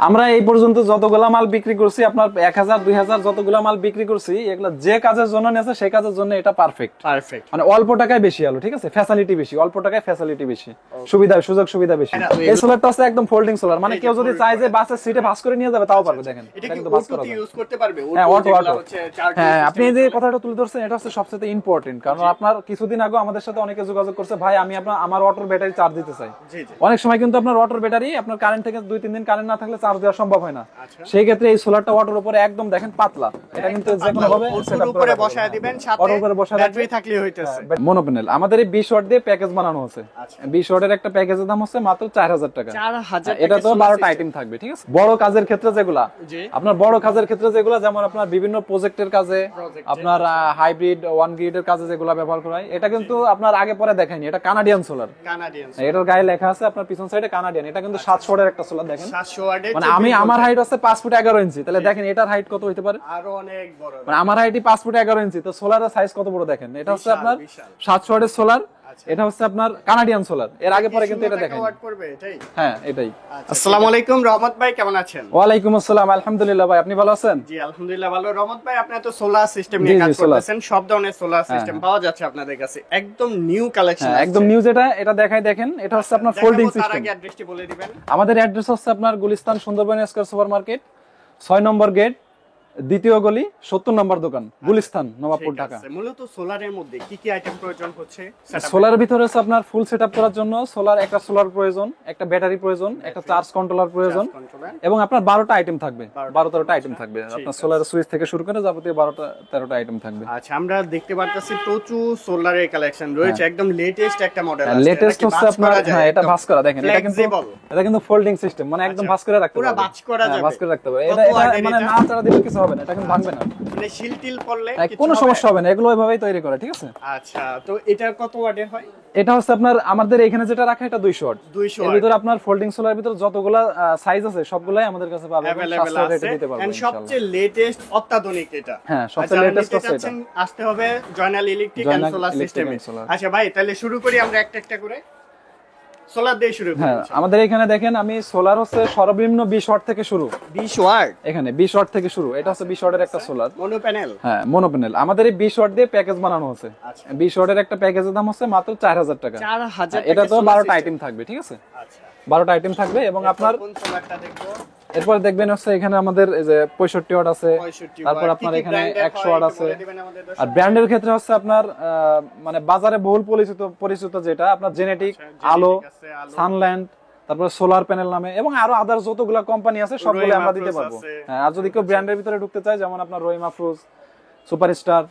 আমরা এই পর্যন্ত যতগুলা মাল বিক্রি করছি আপনার 1000 2000 যতগুলা মাল বিক্রি করছি এগুলা যে কাজের জন্য নেছে সেই কাজের জন্য এটা পারফেক্ট মানে অল্প টাকায় বেশি আলো, ঠিক আছে, ফ্যাসিলিটি বেশি, অল্প টাকায় ফ্যাসিলিটি বেশি, সুবিধা সুযোগ সুবিধা বেশি। এই সোলারটা আছে একদম ফোল্ডিং সোলার, মানে কেউ যদি চায় যে বাসের সিটে ভাঁজ করে নিয়ে যাবে তাও পারবে। দেখেন এটা কিন্তু ভাঁজ করা ইউজ করতে পারবে। হ্যাঁ, অটো হচ্ছে চার্জ। হ্যাঁ, আপনি যে কথাটা তুলে ধরছেন এটা হচ্ছে সবচেয়ে ইম্পর্টেন্ট, কারণ আপনার কিছুদিন আগে আমাদের সাথে অনেকে যোগাযোগ করছে, ভাই আমি আমার অটোর ব্যাটারি চার্জ দিতে চাই। অনেক সময় কিন্তু আপনার অটোর ব্যাটারি আপনার কারেন্ট থেকে 2-3 দিন কারেন্ট না থাকলে চার্জ দেওয়া সম্ভব হয় না। সেই ক্ষেত্রে এই সোলারটা অটোর উপরে একদম দেখেন পাতলা, এটা কিন্তু যে কোনো ভাবে সেটআপ করে বসায় দিবেন, সাথে অটোর উপরে বসায় ব্যাটারি থাকলেই হইতাছে। মনো প্যানেল আমাদের এই 20 ওয়াট দিয়ে প্যাকেজ বানানো আছে। 20 ওয়াটের একটা প্যাকেজের দাম হচ্ছে মাত্র 4000 টাকা। 4000 এটা তো 12টা আইটেম থাকবে, ঠিক আছে। বড় কাজের ক্ষেত্রে যেগুলা আপনার বড় কাজের ক্ষেত্রে যেগুলা যেমন আপনার বিভিন্ন প্রজেক্টের কাজে, আপনার হাইব্রিড 1 গ্রিডের কাজে যেগুলা ব্যবহার করা হয়, এটা কিন্তু আপনার আগে পরে দেখাইনি, এটা কানাডিয়ান সোলার। এটার গায়ে লেখা আছে আপনার পিছন সাইডে কানাডিয়ান। এটা কিন্তু 700 ওয়াটের একটা সোলার। দেখেন 700 ওয়াটের, মানে আমার হাইট হচ্ছে 5 ফুট 11 ইঞ্চি, তাহলে দেখেন এটার হাইট কত হতে পারে, আরো অনেক বড়। মানে আমার হাইটই 5 ফুট 11 ইঞ্চি, তো সোলারের সাইজ কত বড় দেখেন। এটা হচ্ছে আপনার 700 ওয়াটের সোলার, এটা হচ্ছে আপনার কানাডিয়ান সোলার। এর আগে পরে কিন্তু এটা দেখেন হ্যাঁ এটাই। আসসালামু আলাইকুম রহমত ভাই, কেমন আছেন? ওয়ালাইকুম আসসালাম, আলহামদুলিল্লাহ ভাই, আপনি ভালো আছেন? জি আলহামদুলিল্লাহ ভালো। রহমত ভাই, আপনি তো সোলার সিস্টেম নিয়ে কাজ করতেছেন, সব ধরনের সোলার সিস্টেম পাওয়া যাচ্ছে আপনাদের কাছে, একদম নিউ কালেকশন। একদম নিউ, এটা দেখাই দেখেন। এটা হচ্ছে আপনার ফোল্ডিং সিস্টেম। তার আগে অ্যাড্রেসটি বলে দিবেন। আমাদের অ্যাড্রেস হচ্ছে আপনার গুলিস্তান সুন্দরবন স্কয়ার সুপারমার্কেট, 6 নম্বর গেট, দ্বিতীয় গলি, 70 নম্বর দোকান, গুলিস্তান, নবাবপুর, ঢাকা। মূলত সোলারের মধ্যে কি কি আইটেম প্রয়োজন হচ্ছে? সোলারের ভিতরে হচ্ছে আপনার ফুল সেটআপ করার জন্য একটা সোলার প্রয়োজন, একটা ব্যাটারি প্রয়োজন, একটা চার্জ কন্ট্রোলার প্রয়োজন, এবং আপনার 12টা আইটেম থাকবে, 12-13টা আইটেম থাকবে। আপনার সোলার সুইচ থেকে শুরু করে যাবতীয় 12-13টা আইটেম থাকবে। আচ্ছা, আমরা দেখতে পাচ্ছি প্রচুর সোলারের কালেকশন রয়েছে, একদম লেটেস্ট একটা মডেল আছে। লেটেস্ট হচ্ছে আপনার, হ্যাঁ এটা ভাঁজ করা। দেখেন এটা কিন্তু ফোল্ডিং সিস্টেম, মানে একদম ভাঁজ করে রাখতে পারবেন, পুরো ভাঁজ করা যাবে, ভাঁজ করে রাখতে পারবেন। এটা মানে না চালা দিলে কিছু হবে না, এটা কিন্তু ভাঙবে না, মানে শিল টিল পড়লে কোনো সমস্যা হবে না, এগুলো ওইভাবেই তৈরি করে, ঠিক আছে। আচ্ছা, তো এটা কত ওয়াটের হয়? এটা হচ্ছে আপনার আমাদের এখানে যেটা রাখা এটা 200 ওয়াট। এর ভিতরে আপনার ফোল্ডিং সোলার ভিতরে যতগুলা সাইজ আছে সবগুলাই আমাদের কাছে পাবেন, अवेलेबल আছে। এন্ড সবচেয়ে লেটেস্ট অত্যাধুনিক এটা। হ্যাঁ, সবচেয়ে লেটেস্ট হচ্ছে এটা। আসতে হবে জয়নাল ইলেকট্রিক এন্ড সোলার সিস্টেমে। আচ্ছা ভাই, তাহলে শুরু করি আমরা একটা করে সোলার দিয়ে শুরু করি। হ্যাঁ, আমাদের এখানে দেখেন আমি সোলার হচ্ছে সর্বনিম্ন 20 ওয়াট থেকে শুরু। 20 ওয়াট? এখানে 20 ওয়াট থেকে শুরু। এটা হচ্ছে 20 ওয়াটের একটা সোলার মনো প্যানেল। হ্যাঁ, মনো প্যানেল। আমাদের এই 20 ওয়াট দিয়ে প্যাকেজ বানানো হচ্ছে। 20 ওয়াটের একটা প্যাকেজের দাম হচ্ছে মাত্র 4000 টাকা। 4000। এটা তো 12টা আইটেম থাকবে, ঠিক আছে। আচ্ছা, 12টা আইটেম থাকবে। এবং আপনার কোন সোলারটা দেখবো? এরপর দেখবেন হচ্ছে এখানে আমাদের এই যে 65 ওয়াট আছে, তারপর আপনার এখানে 100 ওয়াট আছে। আর ব্র্যান্ডের ক্ষেত্রে হচ্ছে আপনার মানে বাজারে বহুল পরিচিত যেটা আপনার জেনেটিক, আলো, সানল্যান্ড, তারপর সোলার প্যানেল নামে, এবং আরো আদার যতগুলা কোম্পানি আছে সবগুলো আমরা দিতে পারবো। হ্যাঁ, আর যদি কেউ ব্র্যান্ডের ভিতরে ঢুকতে চায়, যেমন আপনার রহিম আফরোজ, সুপারস্টার,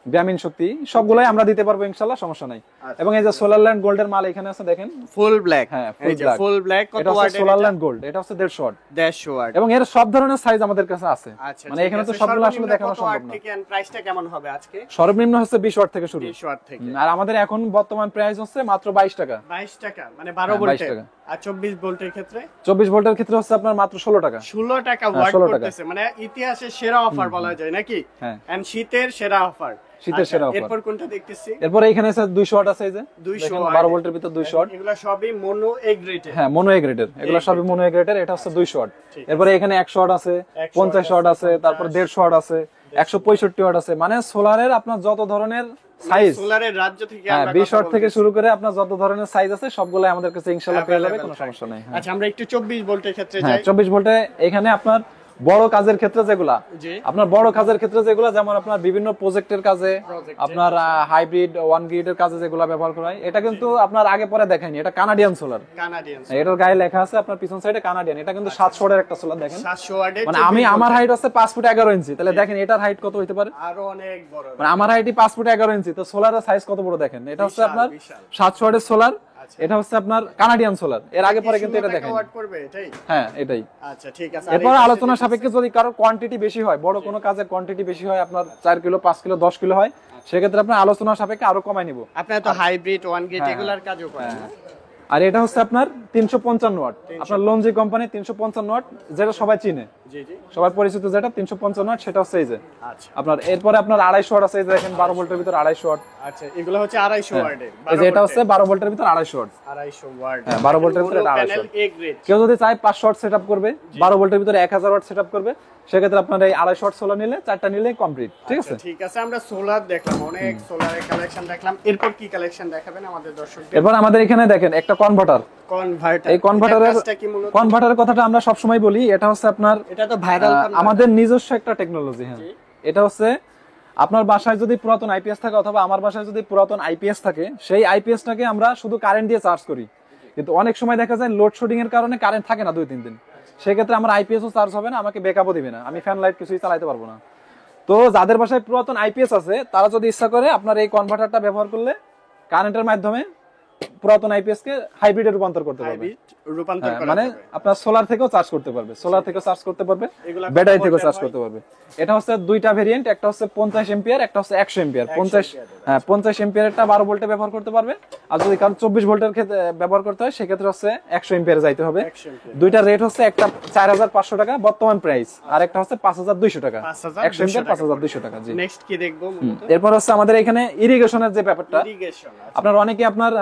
গ্রামীণ শক্তি, সবগুলাই আমরা দিতে পারবো ইনশাআল্লাহ, সমস্যা নাই। এবং এই যে সোলারল্যান্ড গোল্ডের মাল এখানে আছে দেখেন, ফুল ব্ল্যাক। হ্যাঁ, ফুল ব্ল্যাক। কত ওয়াট? সোলারল্যান্ড গোল্ড, এটা হচ্ছে 150 ওয়াট। 150 ওয়াট। এবং এর সব ধরনের সাইজ আমাদের কাছে আছে, মানে এখানে তো সবগুলো আসলে দেখানো সম্ভব না। ঠিক, প্রাইসটা কেমন হবে আজকে? সর্বনিম্ন হচ্ছে 20 ওয়াট থেকে শুরু। 20 ওয়াট থেকে। আর আমাদের এখন বর্তমান প্রাইস হচ্ছে মাত্র 22 টাকা। 22 টাকা, মানে 12 ভোল্টের। আর 24 ভোল্টের ক্ষেত্রে? 24 ভোল্টের ক্ষেত্রে হচ্ছে আপনার মাত্র 16 টাকা। 16 টাকা ওয়াট করতেছে, মানে ইতিহাসের সেরা অফার বলা যায় নাকি? হ্যাঁ, এন্ড শীতের সেরা অফার। শীতের সেরা অফার। এরপর কোনটা দেখতেছি? এরপর এখানে আছে 200 ওয়াট আছে, এই যে 200 12 ভোল্টের ভিতর 200 ওয়াট। এগুলা সবই মোনো এ গ্রেডের। হ্যাঁ, মোনো এ গ্রেডের, এগুলা সবই মোনো এ গ্রেডের। এটা হচ্ছে 200 ওয়াট। এরপর এখানে 100 ওয়াট আছে, 50 ওয়াট আছে, তারপর 150 ওয়াট আছে, 165 ওয়াট আছে। মানে সোলারের আপনার যত ধরনের সাইজ, সোলারের রাজ্য থেকে আমরা 20 ওয়াট থেকে শুরু করে আপনার যত ধরনের সাইজ আছে সবগুলাই আমাদের কাছে ইনশাআল্লাহ পেয়ে যাবে, কোনো সমস্যা নাই। আচ্ছা, আমরা একটু 24 ভোল্টের ক্ষেত্রে যাই। হ্যাঁ, 24 ভোল্টে এখানে আপনার বড় কাজের ক্ষেত্রে যেগুলা, আপনার বড় কাজের ক্ষেত্রে যেগুলা, যেমন আপনার বিভিন্ন প্রজেক্টের কাজে, আপনার হাইব্রিড 1 গ্রিডের কাজে যেগুলা ব্যবহার করা হয়, এটা কিন্তু আপনার আগে পরে দেখাইনি, এটা কানাডিয়ান সোলার। এটার গায়ে লেখা আছে আপনার পিছন সাইডে কানাডিয়ান। এটা কিন্তু 700 ওয়াটের একটা সোলার। দেখেন 700 ওয়াটের, মানে আমার হাইট হচ্ছে 5 ফুট 11 ইঞ্চি, তাহলে দেখেন এটার হাইট কত হতে পারে, আরো অনেক বড়। মানে আমার হাইটই 5 ফুট 11 ইঞ্চি, তো সোলারের সাইজ কত বড় দেখেন। এটা হচ্ছে আপনার 700 ওয়াটের সোলার, এটা হচ্ছে আপনার কানাডিয়ান সোলার। এর আগে পরে কিন্তু এটা দেখেন। হ্যাঁ, এটাই। আচ্ছা, ঠিক আছে। এরপর আলোচনা সাপেক্ষে যদি কারো কোয়ান্টিটি বেশি হয়, বড় কোনো কাজের কোয়ান্টিটি বেশি হয়, আপনার 4 কিলো 5 কিলো 10 কিলো হয়, সেক্ষেত্রে আপনার আলোচনা সাপেক্ষে আরো কমাই নিব। আপনারা তো হাইব্রিড 1 গ্রেড এগুলার কাজও করেন। আর এটা হচ্ছে আপনার 355 ওয়াট, আপনার লঞ্জি কোম্পানি 355 ওয়াট, যেটা সবাই চিনে। জি জি সবার পরিচিত যেটা 355 ওয়াট সেটা হচ্ছে এই যে আচ্ছা আপনার এরপরে আপনার 250 ওয়াট আছে, এই যে দেখেন 12 ভোল্টের ভিতর 250 ওয়াট। আচ্ছা এগুলো হচ্ছে 250 ওয়াটের, এই যে এটা হচ্ছে 12 ভোল্টের ভিতর 250 ওয়াট। 250 ওয়াট, হ্যাঁ 12 ভোল্টের ভিতর এটা 250 প্যানেল ওয়াট। A grade. কেউ যদি চায় 500 ওয়াট সেটআপ করবে, 12 ভোল্টের ভিতরে 1000 ওয়াট সেটআপ করবে, সেক্ষেত্রে আপনার এই 250 ওয়াট সোলার নিলে 4টা নিলে কমপ্লিট। ঠিক আছে, ঠিক আছে, আমরা সোলার দেখলাম, অনেক সোলারের কালেকশন দেখলাম, এরপর কি কালেকশন দেখাবেন আমাদের দর্শকদের? এরপর আমাদের এখানে দেখেন একটা কনভার্টার। কনভার্টার, এই কনভার্টারের কনভার্টারের কথাটা আমরা সব সময় বলি, এটা হচ্ছে আপনার এটা তো ভাইরাল আমাদের নিজস্ব একটা টেকনোলজি। হ্যাঁ এটা হচ্ছে আপনার বাসায় যদি পুরাতন আইপিএস থাকে অথবা আমার বাসায় যদি পুরাতন আইপিএস থাকে, সেই আইপিএসটাকে আমরা শুধু কারেন্ট দিয়ে চার্জ করি, কিন্তু অনেক সময় দেখা যায় লোডশেডিং এর কারণে কারেন্ট থাকে না 2-3 দিন, সেক্ষেত্রে আমার আইপিএসও চার্জ হবে না, আমাকে ব্যাকআপও দিবে না, আমি ফ্যান লাইট কিছুই চালাতে পারবো না। তো যাদের বাসায় পুরাতন আইপিএস আছে তারা যদি ইচ্ছা করে আপনার এই কনভার্টারটা ব্যবহার করলে কারেন্টের মাধ্যমে পুরাতন আইপিএস কে হাইব্রিডে রূপান্তর করতে পারবে, রূপান্তর করা মানে আপনার সোলার থেকেও চার্জ করতে পারবে, সোলার থেকেও চার্জ করতে পারবে, ব্যাটারি থেকেও চার্জ করতে পারবে। এটা হচ্ছে দুইটা ভেরিয়েন্ট, একটা হচ্ছে 50 এম্পিয়ার, একটা হচ্ছে 100 এম্পিয়ার। 50 এম্পিয়ারেরটা 12 ভোল্টে ব্যবহার করতে পারবে, আর যদি কারণ 24 ভোল্টের ক্ষেত্রে ব্যবহার করতে হয় সেক্ষেত্রে হচ্ছে 100 এম্পিয়ারে যাইতে হবে। দুইটা রেট হচ্ছে একটা 4500 টাকা বর্তমান প্রাইস, আর একটা হচ্ছে 5200 টাকা। 100 এম্পিয়ার 5200 টাকা। জি নেক্সট কি দেখবো? এরপর হচ্ছে আমাদের এখানে ইরিগেশনের যে ব্যাপারটা, ইরিগেশন আপনার অনেকে আপনার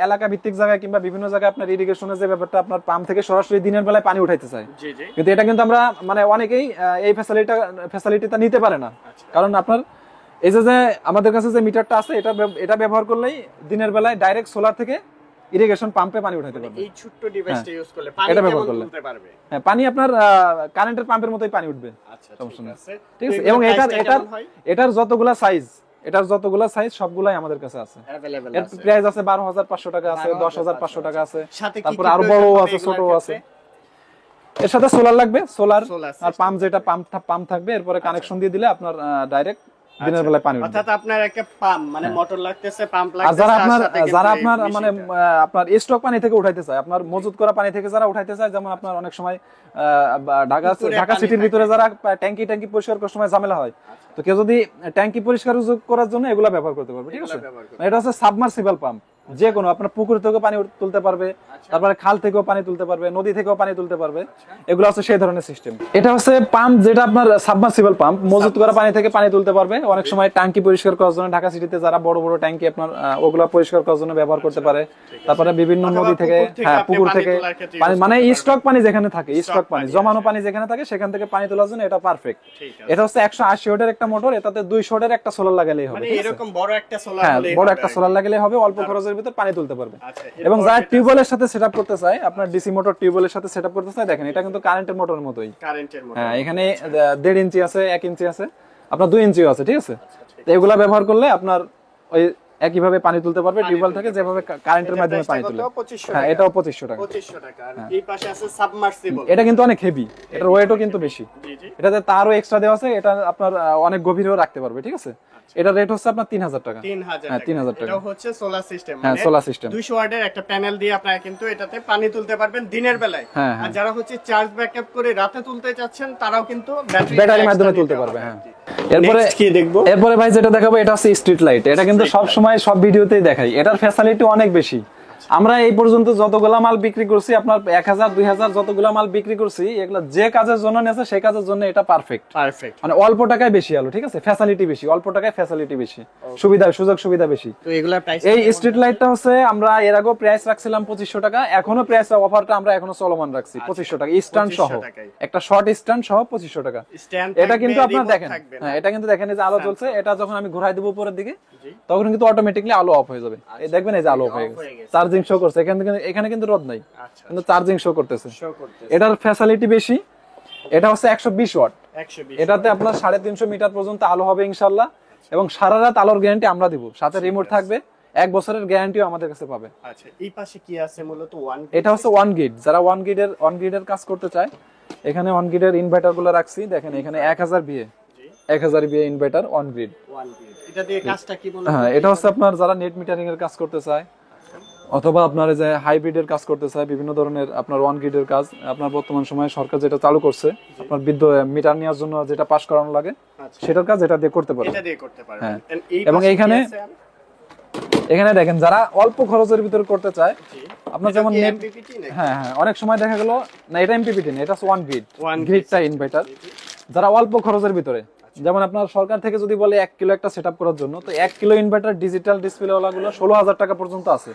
এলাকা ভিত্তিক জায়গায় কিংবা বিভিন্ন জায়গায় আপনার ইরিগেশনের যে ব্যাপারটা আপনার পাম্প থেকে সরাসরি দিনের বেলায় পানি উঠাইতে চায়, জি জি, কিন্তু এটা কিন্তু আমরা মানে অনেকেই এই ফ্যাসিলিটিটা নিতে পারে না, কারণ আপনার এই যে আমাদের কাছে যে মিটারটা আছে এটা ব্যবহার করলেই দিনের বেলায় ডাইরেক্ট সোলার থেকে ইরিগেশন পাম্পে পানি উঠাইতে পারবে। এই ছোট্ট ডিভাইসটা ইউজ করলে পানি এটা কেমন ব্যবহার করলে তুলতে পারবে? হ্যাঁ পানি আপনার কারেন্টের পাম্পের মতোই পানি উঠবে, আচ্ছা সমস্যা নেই। ঠিক ঠিক আছে, এবং এটার যতগুলা সাইজ সবগুলাই আমাদের কাছে আছে। अवेलेबल এর আছে। প্রাইস আছে 12500 টাকা আছে, 10500 টাকা আছে, সাথে কি তারপর কি আরো প্রয়োজন বড় হবে আছে, ছোট এগুলোর আছে। ক্ষেত্রে? এর সাথে সোলার লাগবে, সোলার Solar আর পাম্প, যেটা পাম্প থাকবে, এরপরে কানেকশন দিয়ে দিলে আপনার ডাইরেক্ট দিনের বেলায় পানি উঠবে। অর্থাৎ আপনার একটা পাম্প মানে মোটর লাগতেছে, পাম্প আর লাগতেছে, যারা তার আপনার সাথে কিন্তু যারা এই আপনার মানে মেশিনটা। আপনার স্টক পানি থেকে উঠাইতে চায়, আপনার মজুত করা পানি থেকে যারা উঠাইতে চায়, যেমন আপনার অনেক সময় পুকুরে ঢাকা পানি সিটির থাকে। ভিতরে যারা ট্যাঙ্কি পরিষ্কার করার সময় ঝামেলা হয়, তো কেউ যদি ট্যাঙ্কি পরিষ্কার করার জন্য এগুলা ব্যবহার করতে পারবে। ঠিক আছে, এগুলা ব্যবহার করতে এটা হচ্ছে সাবমার্সিবল পাম্প, যে কোনো আপনার পুকুর থেকেও পানি তুলতে পারবে, তারপরে খাল থেকেও পানি তুলতে পারবে, নদী থেকেও পানি তুলতে পারবে, এগুলো হচ্ছে সেই ধরনের সিস্টেম। এটা হচ্ছে পাম্প যেটা আপনার সাবমার্সিবল পাম্প, মজুত করা পানি থেকে পানি তুলতে পারবে। অনেক সময় ট্যাঙ্কি পরিষ্কার করার জন্য ঢাকা সিটিতে যারা বড় বড় ট্যাঙ্কি আপনার ওগুলা পরিষ্কার করার জন্য ব্যবহার করতে পারে। তারপরে বিভিন্ন অথবা নদী থেকে, পুকুর থেকে হ্যাঁ আপনি পুকুর পানি থেকে তোলার ক্ষেত্রে পানি, use মানে করতে পারবেন। স্টক পানি যেখানে থাকে, স্টক পানি পানি, জমানো পানি যেখানে থাকে সেখান থেকে পানি তোলার জন্য এটা পারফেক্ট। ঠিক আছে। এটা হচ্ছে 180 ওয়াটের একটা মোটর, এটাতে 200 ওয়াটের একটা সোলার লাগালেই হবে। মানে ঠিক আছে? এরকম বড় একটা সোলার হ্যাঁ হলেই বড় হবে একটা আর সোলার কি। লাগালে হবে, অল্প খরচের ভিতর পানি তুলতে পারবে। আচ্ছা, এবং এরপর যারা যেটা টিউবওয়েলের সাথে সেটআপ করতে চায়, আপনার ডিসি মোটর টিউবওয়েলের সাথে সেটআপ করতে চায়, দেখেন এটা কিন্তু কারেন্টের মোটরের মতোই। কারেন্টের মতো। হ্যাঁ এখানে 1.5 ইঞ্চি আছে, 1 ইঞ্চি আছে, আপনার 2 ইঞ্চিও আছে। ঠিক আছে, তো এগুলা ব্যবহার করলে আপনার ওই একইভাবে পানি তুলতে পারবে টিউবওয়েল থেকে, যেভাবে কারেন্টের মাধ্যমে পানি তুলে। হ্যাঁ এটাও 2500 টাকা। 2500 টাকা। আর এই পাশে আছে সাবমার্সিবল। এটা কিন্তু অনেক হেভি, এটার ওয়েটও কিন্তু বেশি, জি জি। এটাতে তারও এক্সট্রা দেওয়া আছে, এটা আপনার অনেক গভীরেও রাখতে পারবে। ঠিক আছে, এটা রেট হচ্ছে আপনার 3000 টাকা। 3000 হ্যাঁ 3000 টাকা। এটাও হচ্ছে সোলার সিস্টেম, হ্যাঁ সোলার সিস্টেম। 200 ওয়াটের একটা প্যানেল দিয়ে আপনারা কিন্তু এটাতে পানি তুলতে পারবেন দিনের বেলায়। হ্যাঁ, আর হ্যাঁ। যারা হচ্ছে চার্জ ব্যাকআপ করে রাতে তুলতে চাচ্ছেন তারাও কিন্তু ব্যাটারির মাধ্যমে তুলতে পারবে। হ্যাঁ এরপরে Next কি দেখবো? এরপরে ভাই যেটা দেখাবো এটা হচ্ছে স্ট্রিট লাইট। এটা কিন্তু সব সময় সব ভিডিওতেই দেখাই, এটার ফ্যাসিলিটি অনেক বেশি। আমরা এই পর্যন্ত যতগুলা মাল বিক্রি করছি, আপনার 1000 2000 যতগুলা মাল বিক্রি করছি, এগুলা যে কাজের জন্য নেছে সেই কাজের জন্য এটা পারফেক্ট। পারফেক্ট। মানে অল্প টাকায় বেশি আলো। ঠিক আছে, ফ্যাসিলিটি বেশি, অল্প টাকায় ফ্যাসিলিটি বেশি, সুযোগ সুবিধা বেশি। তো এগুলা প্রাইস এই স্ট্রিট লাইটটা হচ্ছে আমরা এর আগেও প্রাইস রাখছিলাম 2500 টাকা, এখনো প্রাইস অফারটা আমরা এখনো চলমান রাখছি 2500 টাকা স্ট্যান্ড সহ, 2500 টাকায়। একটা শর্ট স্ট্যান্ড সহ 2500 টাকা। স্ট্যান্ড এটা কিন্তু আপনার দেখেন, হ্যাঁ এটা কিন্তু দেখেন এই যে আলো জ্বলছে, এটা যখন আমি ঘোরাই দেব উপরের দিকে তখন কিন্তু অটোমেটিক্যালি আলো অফ হয়ে যাবে। এই দেখবেন এই যে আলো অফ হয়ে গেছে, চার্জিং শো করছে। এখানে কিন্তু রোদ নাই, কিন্তু চার্জিং শো করতেছে। এটার ফ্যাসিলিটি বেশি। এটা হচ্ছে 120 ওয়াট, 120। এটাতে আপনার 350 মিটার পর্যন্ত আলো হবে ইনশাআল্লাহ, এবং সারা রাত আলোর গ্যারান্টি আমরা দিব, সাথে রিমোট থাকবে, 1 বছরের গ্যারান্টিও আমাদের কাছে পাবে। আচ্ছা, এই পাশে কি আছে মূলত? এটা হচ্ছে 1 গ্রিড, যারা 1 গ্রিডের কাজ করতে চায়, এখানে 1 গ্রিডের ইনভার্টার গুলো রাখছি। দেখেন এখানে 1000 ভিএ, 1000 ভিএ ইনভার্টার 1 গ্রিড। এটা দিয়ে কাজটা কি মূলত? হ্যাঁ এটা হচ্ছে আপনার যারা নেট মিটারিং এর কাজ করতে চায়, অথবা আপনার যে হাইব্রিডের কাজ করতে চায়, বিভিন্ন ধরনের আপনার 1 গ্রিডের কাজ, আপনার বর্তমান সময়ে সরকার যেটা চালু করছে, আপনার বিদ্যুৎ মিটার নেওয়ার জন্য যেটা পাস করানো লাগে, সেটার কাজ এটা দিয়ে করতে পারবেন। এটা দিয়ে করতে পারবেন। হ্যাঁ। And এই এবং পাশে কি এখানে আছে? এখানে দেখেন যারা অল্প খরচের ভিতরে করতে চায়, আপনার যেমন নেট, হ্যাঁ হ্যাঁ, অনেক সময় দেখা গেল না এটা এমপিপিটি না, এটা হচ্ছে 1 গ্রিড, গ্রিডটা ইনভার্টার। যারা অল্প খরচের ভিতরে, যেমন আপনার সরকার থেকে যদি বলে 1 কিলো একটা সেটআপ করার জন্য, তো 1 কিলো ইনভার্টার ডিজিটাল ডিসপ্লে ওয়ালাগুলো 16,000 টাকা পর্যন্ত আছে।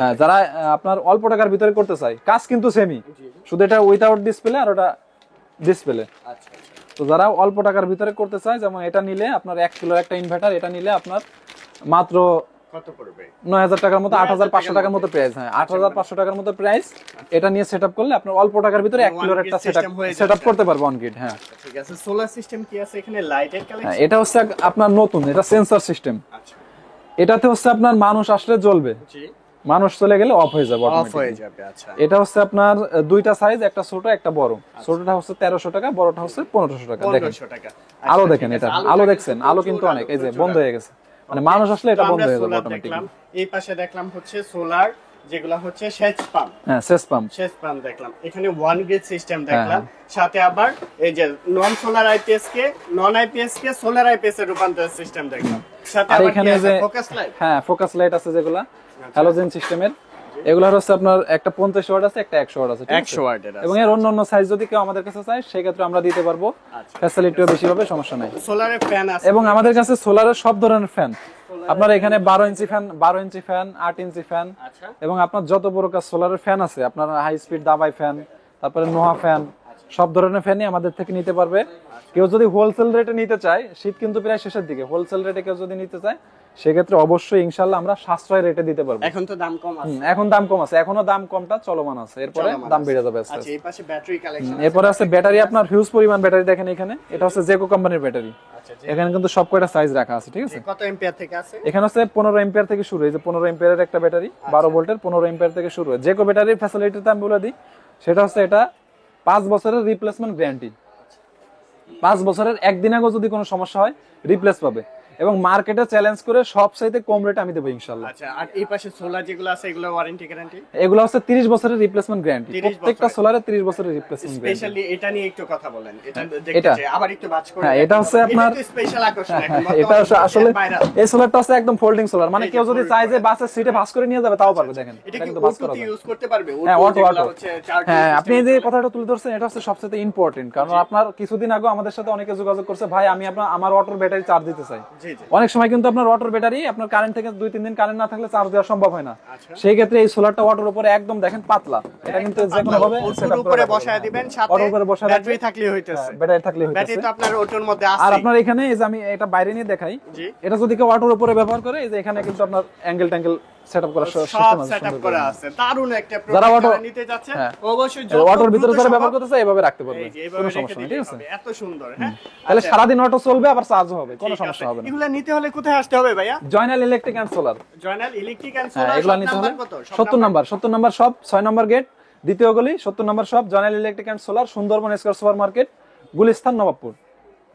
হ্যাঁ, যারা আপনার অল্প টাকার ভিতরে করতে চায়, কাজ কিন্তু সেমই, শুধু এটা উইদাউট ডিসপ্লে আর ওটা ডিসপ্লে। তো যারা অল্প টাকার ভিতরে করতে চায়, যেমন এটা নিলে আপনার 1 কিলোর একটা ইনভার্টার, এটা নিলে আপনার মাত্র কত পড়বে? 9,000 টাকার মতো, 8,500 টাকার মতো প্রাইস। হ্যাঁ, 8,500 টাকার মতো প্রাইস। এটা নিয়ে সেটআপ করলে আপনার অল্প টাকার ভিতরে 1 কিলোর একটা সেটআপ করতে পারবে 1 গ্রিড। হ্যাঁ, ঠিক আছে। সোলার সিস্টেম কি আছে এখানে? লাইটের কালেকশন? হ্যাঁ, এটা হচ্ছে আপনার নতুন, এটা সেন্সর সিস্টেম। আচ্ছা, এটাতে হচ্ছে আপনার মানুষ আসলে জ্বলবে, জি, মানুষ চলে গেলে অফ হয়ে যাবে, অফ হয়ে যাবে। আচ্ছা, এটা হচ্ছে আপনার দুইটা সাইজ, একটা ছোট একটা বড়। ছোটটা হচ্ছে 1300 টাকা, বড়টা হচ্ছে 1500 টাকা। দেখেন 1500 টাকা। আলো দেখেন, এটা আলো দেখছেন, আলো কিন্তু অনেক, এই যে বন্ধ হয়ে গেছে, মানে মানুষ আসলে এটা বন্ধ হয়ে যাবে অটোমেটিক্যালি। এই পাশে দেখলাম হচ্ছে সোলার, যেগুলা হচ্ছে সেচ পাম্প। হ্যাঁ, সেচ পাম্প, সেচ পাম্প দেখলাম। এখানে 1 গ্রিড সিস্টেম দেখলাম, সাথে আবার এই যে নন সোলার আইপিএস কে নন আইপিএস কে সোলার আইপিএস এর রূপান্তর সিস্টেম দেখলাম। সাথে আর আবার এখানে কি আছে? যে ফোকাস লাইট। হ্যাঁ, ফোকাস লাইট আছে, যেগুলা হ্যালোজেন সিস্টেমের। এগুলার হচ্ছে আপনার একটা 50 ওয়াট আছে, একটা 100 ওয়াট আছে, 100 ওয়াটের আছে। এবং এর অন্য সাইজ যদি কেউ আমাদের কাছে চায়, সেই ক্ষেত্রে আমরা দিতে পারবো। ফ্যাসিলিটিও বেশি হবে, সমস্যা নাই। সোলারের ফ্যান আছে, এবং আমাদের কাছে সোলারের সব ধরনের ফ্যান, আপনার এখানে 12 inch fan, 12 inch fan, 8 inch fan, আচ্ছা, এবং আপনার যত প্রকার সোলারের ফ্যান আছে, আপনার হাই স্পিড দাবাই ফ্যান, তারপরে নোহা ফ্যান, সব ধরনের ফ্যানই আমাদের থেকে নিতে পারবে। কেউ যদি হোলসেল রেটে নিতে চায়, শীত কিন্তু প্রায় শেষের দিকে, হোলসেল রেটে কেউ যদি নিতে চায়, সেক্ষেত্রে অবশ্যই ইনশাল্লাহ আমরা সাশ্রয় রেটে দিতে পারবো। এখন তো দাম কম আছে। এখন দাম কম আছে, এখনো দাম কমটা চলমান আছে, এরপরে দাম বেড়ে যাবে আস্তে আচ্ছা, আস্তে। এই পাশে ব্যাটারি কালেকশন। এরপরে আছে ব্যাটারি, আপনার হিউজ পরিমাণ ব্যাটারি দেখেন এখানে। এটা হচ্ছে জেকো কোম্পানির ব্যাটারি। আচ্ছা, এখানে কিন্তু সব কয়টা সাইজ রাখা আছে, ঠিক আছে। কত এম্পিয়ার থেকে আছে? এখানে হচ্ছে 15 এম্পিয়ার থেকে শুরু। এই যে 15 এম্পিয়ারের একটা ব্যাটারি, 12 ভোল্টের 15 এম্পিয়ার থেকে শুরু। জেকো ব্যাটারির ফ্যাসিলিটিটা আমি বলে দিই, সেটা হচ্ছে এটা 5 বছরের রিপ্লেসমেন্ট গ্যারান্টি। 5 বছরের একদিন আগে যদি কোনো সমস্যা হয়, রিপ্লেস পাবে। এবং মার্কেটে চ্যালেঞ্জ করে সবচাইতে কম রেটে আমি দেবো ইনশাআল্লাহ। আচ্ছা, আর এই পাশে সোলার যেগুলো আছে, এগুলো ওয়ারেন্টি গ্যারান্টি? এগুলো হচ্ছে 30 বছরের রিপ্লেসমেন্ট গ্যারান্টি। প্রত্যেকটা সোলারে 30 বছরের রিপ্লেসমেন্ট গ্যারান্টি। স্পেশালি এটা নিয়ে একটু কথা বলেন। এটা দেখতে চাই, আবার একটু বাজ করে। হ্যাঁ, এটা হচ্ছে আপনার স্পেশাল আকর্ষণ। এটা আসলে এই সোলারটা হচ্ছে একদম ফোল্ডিং সোলার, মানে কেউ যদি চায় যে বাসের সিটে ভাঁজ করে নিয়ে যাবে, তাও পারবে। দেখেন, এটা কিন্তু কিন্তু ভাঁজ করা যায়, ইউজ করতে পারবে। হ্যাঁ, অটো অটো। হচ্ছে চার্জ। হ্যাঁ, আপনি যে কথাটা তুলে ধরছেন, এটা হচ্ছে সবচেয়ে ইম্পর্টেন্ট। কারণ আপনার কিছুদিন আগে আমাদের সাথে অনেকে যোগাযোগ করছে, ভাই আমি আমার অটোর ব্যাটারি চার্জ দিতে চাই। জি জি। অনেক সময় কিন্তু আপনার অটোর ব্যাটারি, আপনার কারেন্ট থেকে 2-3 দিন কারেন্ট না থাকলে চার্জ দেওয়া সম্ভব হয় না। সেই ক্ষেত্রে এই সোলারটা অটোর উপরে একদম দেখেন পাতলা, এটা কিন্তু যে কোনো ভাবে সেটআপ করে বসায় দিবেন, সাথে অটোর উপরে বসায় ব্যাটারি থাকলে হইতেছে। ব্যাটারি থাকলে হইতেছে। ব্যাটারি তো আপনার অটোর মধ্যে আছে। আর আপনার এখানে এই যে আমি এটা বাইরে নিয়ে দেখাই, জি, এটা যদি কেউ অটোর উপরে ব্যবহার করে, এই যে এখানে কিন্তু আপনার অ্যাঙ্গেল ট্যাঙ্গেল সেটআপ করার সব সিস্টেম আছে, সেটআপ করা আছে। দারুণ একটা যারা প্রোডাক্ট অটো নিতে যাচ্ছেন, হ্যাঁ, অবশ্যই অটোর ভিতরে যারা ব্যবহার করতেছে এইভাবে রাখতে পারবে, কোনো সমস্যা নেই, ঠিক আছে। এত সুন্দর। হ্যাঁ, তাহলে সারা দিন অটো চলবে, আবার চার্জও হবে, কোনো সমস্যা হবে না। এগুলা নিতে হলে কোথায় আসতে হবে ভাইয়া? Joynal electric and solar. Joynal electric and হ্যাঁ, সোলার। এগুলা নিতে হলে 70 নাম্বার শপ, 6 নম্বর গেট, দ্বিতীয় গলি, 70 নম্বর shop, Joynal electric and solar, Sundarban square super market, Gulistan, Nawabpur.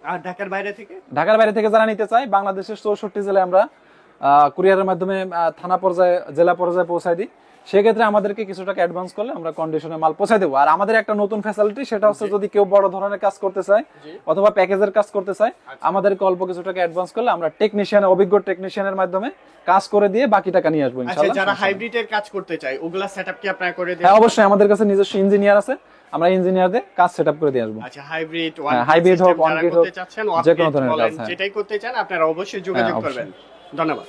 আর ঢাকার বাইরে থেকে? ঢাকার বাইরে থেকে যারা নিতে চায়, বাংলাদেশের 64 জেলায় আমরা কুরিয়ারের মাধ্যমে থানা পর্যায়ে, জেলা পর্যায়ে পৌঁছায় দিই। সেক্ষেত্রে আমাদেরকে কিছু টাকা অ্যাডভান্স করলে আমরা কন্ডিশনে মাল পৌঁছায় দেবো। আর আমাদের একটা নতুন ফ্যাসিলিটি, সেটা হচ্ছে যদি কেউ বড় ধরনের কাজ করতে চায় অথবা প্যাকেজের কাজ করতে চায়, আমাদেরকে অল্প কিছু টাকা অ্যাডভান্স করলে আমরা অভিজ্ঞ টেকনিশিয়ানের মাধ্যমে কাজ করে দিয়ে বাকি টাকা নিয়ে আসবো ইনশাআল্লাহ। আচ্ছা, যারা হাইব্রিডের কাজ করতে চায়, ওগুলা সেটআপ কি আপনারা করে দেন? হ্যাঁ, অবশ্যই আমাদের কাছে নিজস্ব ইঞ্জিনিয়ার আছে, আমরা ইঞ্জিনিয়ারদের কাজ সেটআপ করে দিয়ে আসবো। আচ্ছা, হাইব্রিড হোক, ওয়ান গ্রিড হোক, যে কোনো ধরনের কাজ, যেটাই করতে চান আপনারা অবশ্যই যোগাযোগ করবেন। ধন্যবাদ।